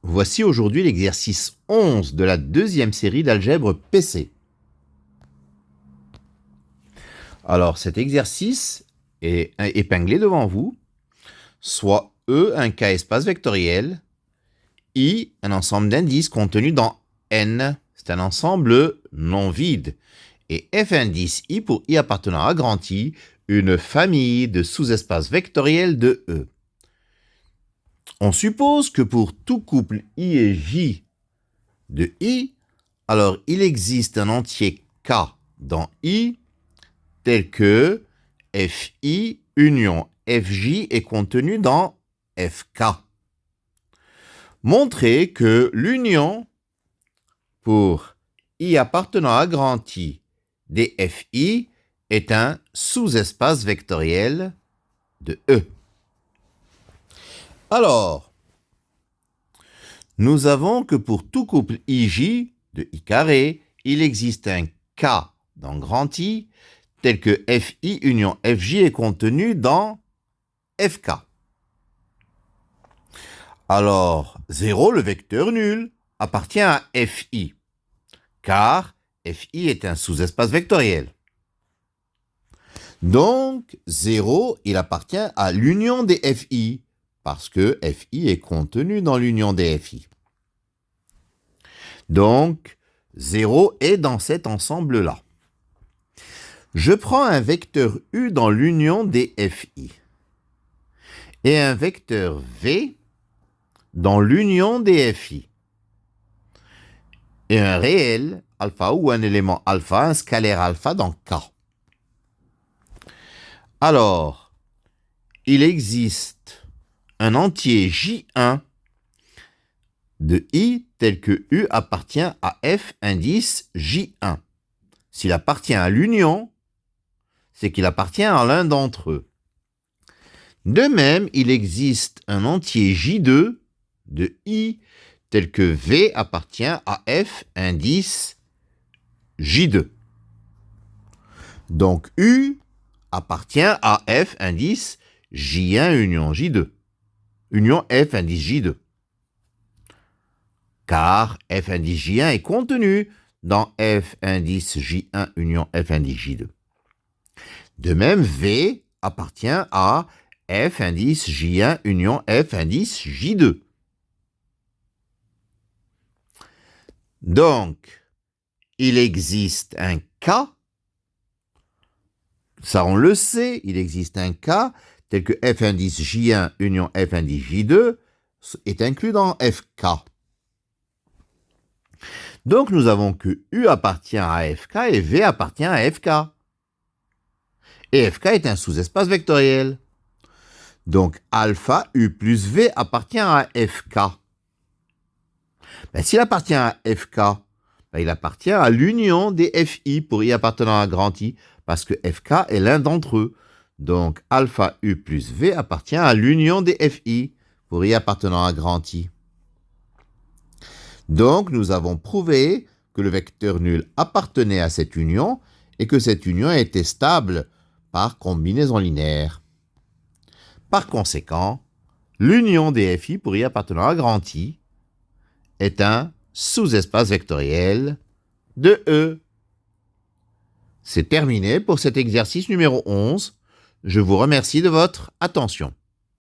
Voici aujourd'hui l'exercice 11 de la deuxième série d'algèbre PC. Alors cet exercice est épinglé devant vous, soit E un cas espace vectoriel, I un ensemble d'indices contenus dans N, c'est un ensemble non vide, et F indice I pour I appartenant à grand I, une famille de sous-espaces vectoriels de E. On suppose que pour tout couple I et J de I, alors il existe un entier K dans I tel que FI union FJ est contenu dans FK. Montrez que l'union pour I appartenant à grand I DFI est un sous-espace vectoriel de E. Alors, nous avons que pour tout couple IJ de I carré, il existe un K dans grand I tel que FI union FJ est contenu dans FK. Alors, 0, le vecteur nul, appartient à FI, car FI est un sous-espace vectoriel. Donc, 0, il appartient à l'union des FI, parce que FI est contenu dans l'union des FI. Donc, 0 est dans cet ensemble-là. Je prends un vecteur U dans l'union des FI et un vecteur V dans l'union des FI et un réel alpha ou un élément alpha, un scalaire alpha dans K. Alors, il existe un entier J1 de I tel que U appartient à F indice J1. S'il appartient à l'union, c'est qu'il appartient à l'un d'entre eux. De même, il existe un entier J2 de I tel que V appartient à F indice J2. Donc U appartient à F indice J1 union J2, union F indice J2. Car F indice J1 est contenu dans F indice J1 union F indice J2. De même, V appartient à F indice J1 union F indice J2. Donc, il existe un K, ça on le sait, il existe un K tel que F indice J1 union F indice J2 est inclus dans FK. Donc, nous avons que U appartient à FK et V appartient à FK. Et FK est un sous-espace vectoriel. Donc, alpha U plus V appartient à FK. S'il appartient à FK, il appartient à l'union des FI pour I appartenant à grand I, parce que FK est l'un d'entre eux. Donc, alpha U plus V appartient à l'union des FI pour I appartenant à grand I. Donc, nous avons prouvé que le vecteur nul appartenait à cette union et que cette union était stable par combinaison linéaire. Par conséquent, l'union des FI pour I appartenant à grand I est un sous-espace vectoriel de E. C'est terminé pour cet exercice numéro 11. Je vous remercie de votre attention.